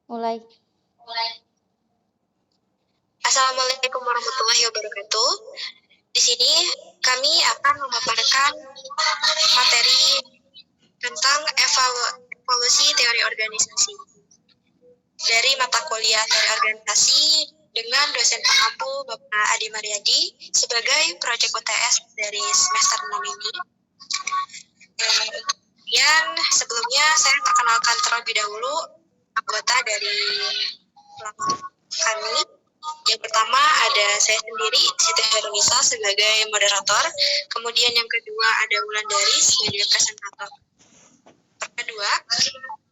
Mulai. Assalamualaikum warahmatullahi wabarakatuh. Di sini kami akan memaparkan materi tentang evolusi teori organisasi dari mata kuliah teori organisasi dengan dosen pengampu Bapak Adi Mariadi sebagai proyek UTS dari semester 6 ini. Kemudian sebelumnya saya perkenalkan terlebih dahulu anggota dari kami. Yang pertama ada saya sendiri, Siti Herunisa sebagai moderator. Kemudian yang kedua ada Wulandari sebagai presentator kedua.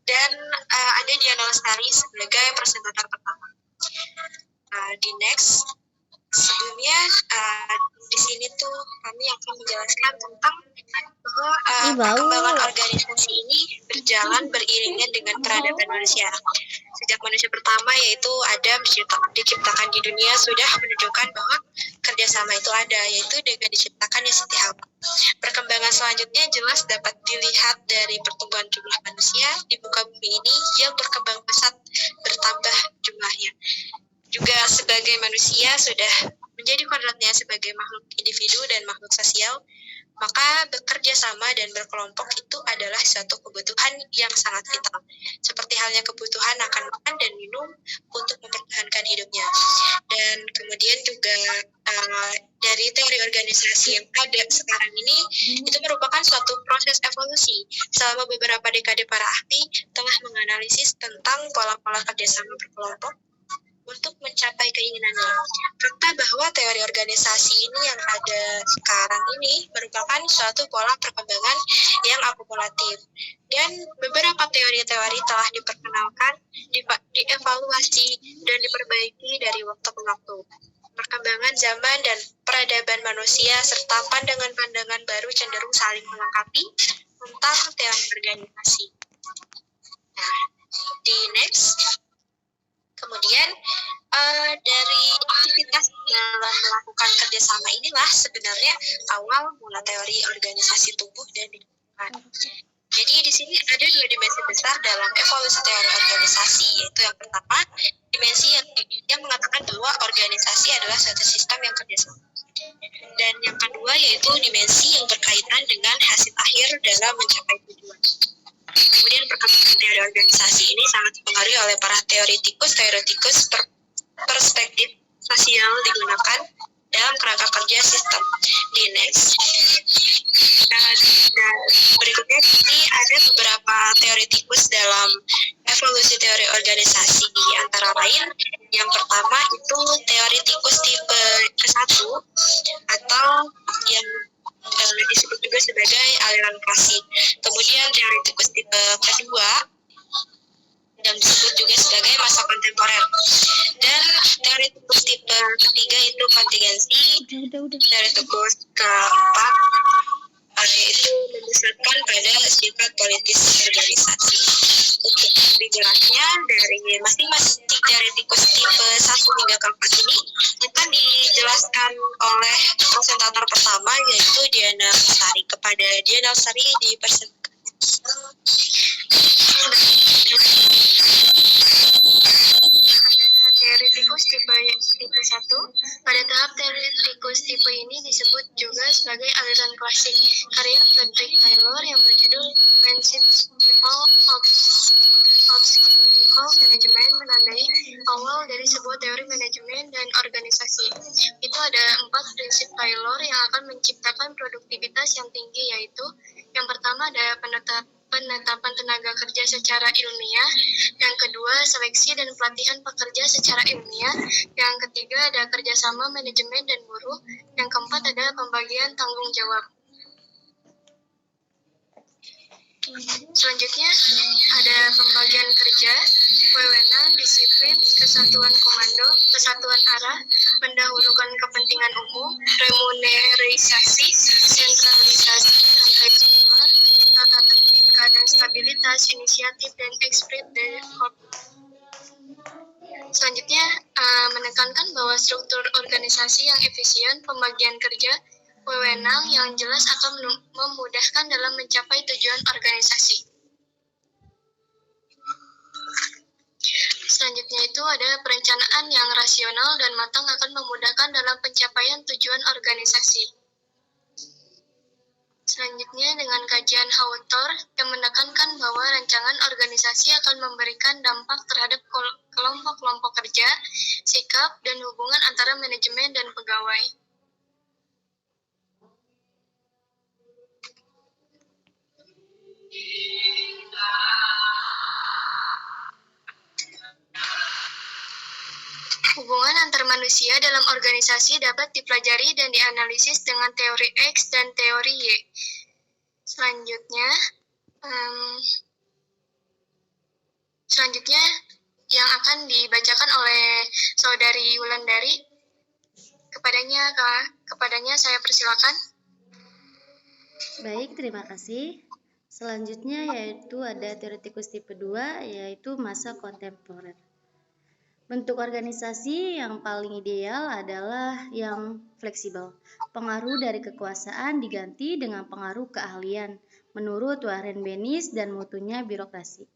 Dan ada Diana Lestari sebagai presentator pertama. Di next, sebelumnya di sini tuh kami akan menjelaskan tentang bahwa perkembangan organisasi ini berjalan beriringan dengan peradaban manusia. Sejak manusia pertama yaitu Adam diciptakan di dunia sudah menunjukkan bahwa kerjasama itu ada, yaitu dengan diciptakannya Siti Hawa. Perkembangan selanjutnya jelas dapat dilihat dari pertumbuhan jumlah manusia di muka bumi ini yang berkembang pesat, bertambah jumlahnya. Juga sebagai manusia sudah menjadi kodratnya sebagai makhluk individu dan makhluk sosial, maka bekerja sama dan berkelompok itu adalah suatu kebutuhan yang sangat vital, seperti halnya kebutuhan akan makan dan minum untuk mempertahankan hidupnya. Dan kemudian juga dari teori organisasi yang ada sekarang ini, itu merupakan suatu proses evolusi. Selama beberapa dekade para ahli telah menganalisis tentang pola-pola kerjasama berkelompok untuk mencapai keinginannya. Fakta bahwa teori organisasi ini yang ada sekarang ini merupakan suatu pola perkembangan yang akumulatif. Dan beberapa teori-teori telah diperkenalkan, dievaluasi, dan diperbaiki dari waktu ke waktu. Perkembangan zaman dan peradaban manusia serta pandangan-pandangan baru cenderung saling melengkapi tentang teori organisasi. Nah, di next. Kemudian dari aktivitas dalam melakukan kerjasama inilah sebenarnya awal mula teori organisasi tubuh dan dikembangkan. Jadi di sini ada dua dimensi besar dalam evolusi teori organisasi, yaitu yang pertama dimensi yang mengatakan bahwa organisasi adalah suatu sistem yang kerjasama. Dan yang kedua yaitu dimensi yang berkaitan dengan hasil akhir dalam mencapai tujuan. Kemudian perkembangan teori organisasi ini sangat dipengaruhi oleh para teoretikus perspektif sosial digunakan dalam kerangka kerja sistem. Di next. Dan berikutnya ini ada beberapa teoretikus dalam evolusi teori organisasi, antara lain yang pertama itu teoretikus tipe ke-1 atau yang disebut juga sebagai aliran klasik. Kemudian teoretikus tipe kedua yang disebut juga sebagai masa kontemporer. Dan teoretikus tipe ketiga itu kontingensi. Teoretikus keempat itu berdasarkan pada sifat politis organisasi. Untuk lebih jelasnya dari masing-masing teoretikus tipe 1 hingga ke-4 ini akan dijelaskan oleh presentator pertama yaitu Diana Lestari. Kepada Diana Lestari dipersilakan. Teoretikus tipe 1. Pada tahap teoretikus tipe ini disebut juga sebagai aliran klasik karya Frederick Taylor yang berjudul Principle of Skillful Management, menandai awal dari sebuah teori manajemen dan organisasi. Itu ada 4 prinsip Taylor yang akan menciptakan produktivitas yang tinggi, yaitu yang pertama ada penetapan tenaga kerja secara ilmiah, yang kedua seleksi dan pelatihan pekerja secara ilmiah, yang ketiga ada kerjasama manajemen dan buruh, yang keempat ada pembagian tanggung jawab. Selanjutnya ada pembagian kerja, wewenang, disiplin, kesatuan komando, kesatuan arah, mendahulukan kepentingan umum, remunerisasi, sentralisasi, rantai pengeluar, tata tertib, keadaan stabilitas, inisiatif, dan esprit de corps. Selanjutnya menekankan bahwa struktur organisasi yang efisien, pembagian kerja, wewenang yang jelas akan memudahkan dalam mencapai tujuan organisasi. Selanjutnya itu ada perencanaan yang rasional dan matang akan memudahkan dalam pencapaian tujuan organisasi. Selanjutnya dengan kajian Hawthorne yang menekankan bahwa rancangan organisasi akan memberikan dampak terhadap kelompok-kelompok kerja, sikap, dan hubungan antara manajemen dan pegawai. Hubungan antar manusia dalam organisasi dapat dipelajari dan dianalisis dengan teori X dan teori Y. Selanjutnya yang akan dibacakan oleh Saudari Wulandari. Kepadanya saya persilakan. Baik, terima kasih. Selanjutnya yaitu ada teoretikus tipe 2, yaitu masa kontemporer. Bentuk organisasi yang paling ideal adalah yang fleksibel. Pengaruh dari kekuasaan diganti dengan pengaruh keahlian, menurut Warren Bennis dan mutunya birokrasi.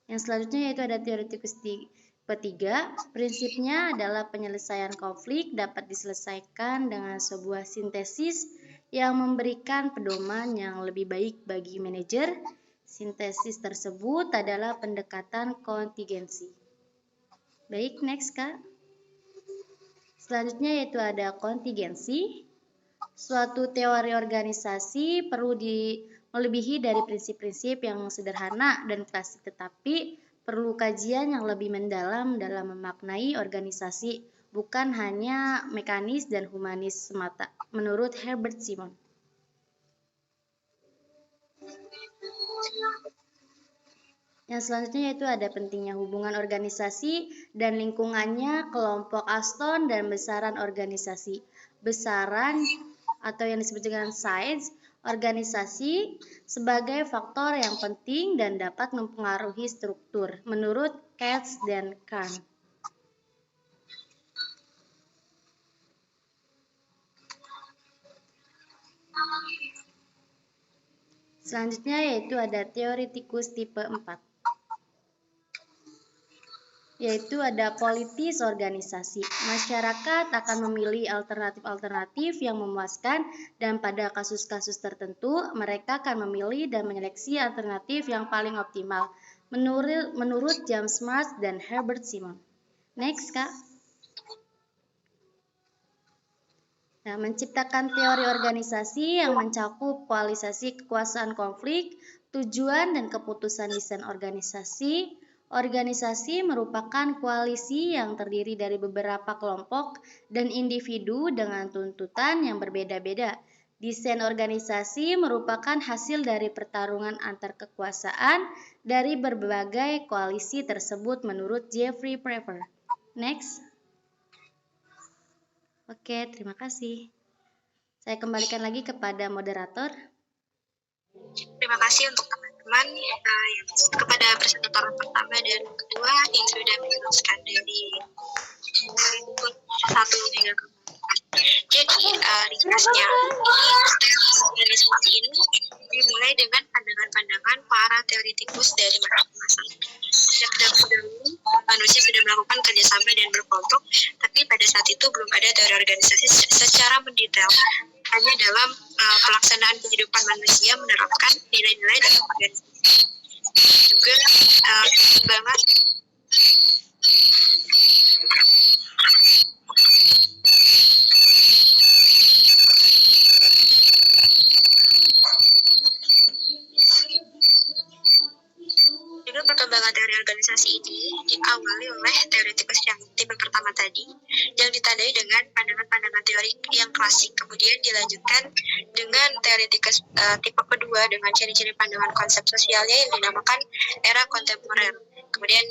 Yang selanjutnya yaitu ada teoretikus tipe 3. Prinsipnya adalah penyelesaian konflik dapat diselesaikan dengan sebuah sintesis yang memberikan pedoman yang lebih baik bagi manajer. Sintesis tersebut adalah pendekatan kontingensi. Baik, next Kak. Selanjutnya yaitu ada kontingensi. Suatu teori organisasi perlu melebihi dari prinsip-prinsip yang sederhana dan klasik, tetapi perlu kajian yang lebih mendalam dalam memaknai organisasi, bukan hanya mekanis dan humanis semata, menurut Herbert Simon. Yang selanjutnya yaitu ada pentingnya hubungan organisasi dan lingkungannya, kelompok Aston dan besaran organisasi. Besaran atau yang disebut dengan size organisasi sebagai faktor yang penting dan dapat mempengaruhi struktur, menurut Katz dan Kahn. Selanjutnya yaitu ada teoretikus tipe 4. Yaitu ada politis organisasi. Masyarakat akan memilih alternatif-alternatif yang memuaskan dan pada kasus-kasus tertentu mereka akan memilih dan menyeleksi alternatif yang paling optimal menurut James Marsh dan Herbert Simon. Next, Kak. Nah, menciptakan teori organisasi yang mencakup koalisasi kekuasaan konflik, tujuan dan keputusan desain organisasi. Organisasi merupakan koalisi yang terdiri dari beberapa kelompok dan individu dengan tuntutan yang berbeda-beda. Desain organisasi merupakan hasil dari pertarungan antar kekuasaan dari berbagai koalisi tersebut menurut Jeffrey Pfeffer. Next. Oke, terima kasih. Saya kembalikan lagi kepada moderator. Terima kasih untuk teman-teman kepada presentator pertama dan kedua yang sudah menjelaskan dari satu hingga ke 4. Jadi ringkasnya ini dimulai dengan pandangan-pandangan para teoretikus dari masing-masing. Sejak dahulu manusia sudah melakukan kerjasama dan berkelompok, tapi pada saat itu belum ada teori organisasi secara mendetail. Hanya dalam pelaksanaan kehidupan manusia menerapkan nilai-nilai dalam organisasi. Juga banget juga perkembangan teori organisasi ini diawali oleh teoretikus yang tipe pertama tadi yang ditandai dengan pandangan-pandangan teori yang klasik, kemudian dilanjutkan dengan teoretikus tipe kedua dengan ciri-ciri pandangan konsep sosialnya yang dinamakan era kontemporer. Kemudian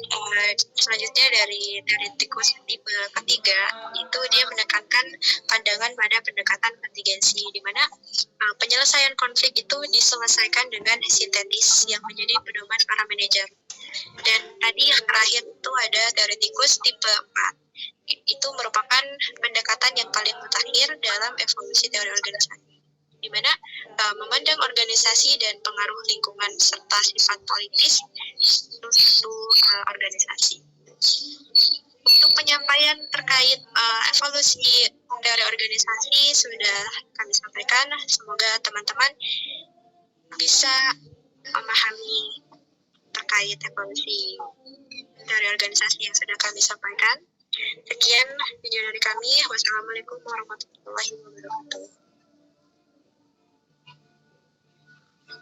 selanjutnya dari teoretikus tipe ketiga itu dia menekankan pandangan pada pendekatan kontingensi, di mana penyelesaian konflik itu diselesaikan dengan sintetis yang menjadi pedoman para manajer. Dan tadi yang terakhir itu ada teoretikus tipe 4. Itu merupakan pendekatan yang paling mutakhir dalam evolusi teori organisasi. di mana memandang organisasi dan pengaruh lingkungan serta sifat politis suatu organisasi. Untuk penyampaian terkait evolusi teori organisasi sudah kami sampaikan. Semoga teman-teman bisa memahami terkait evolusi teori organisasi yang sudah kami sampaikan. Sekian video dari kami. Wassalamualaikum warahmatullahi wabarakatuh.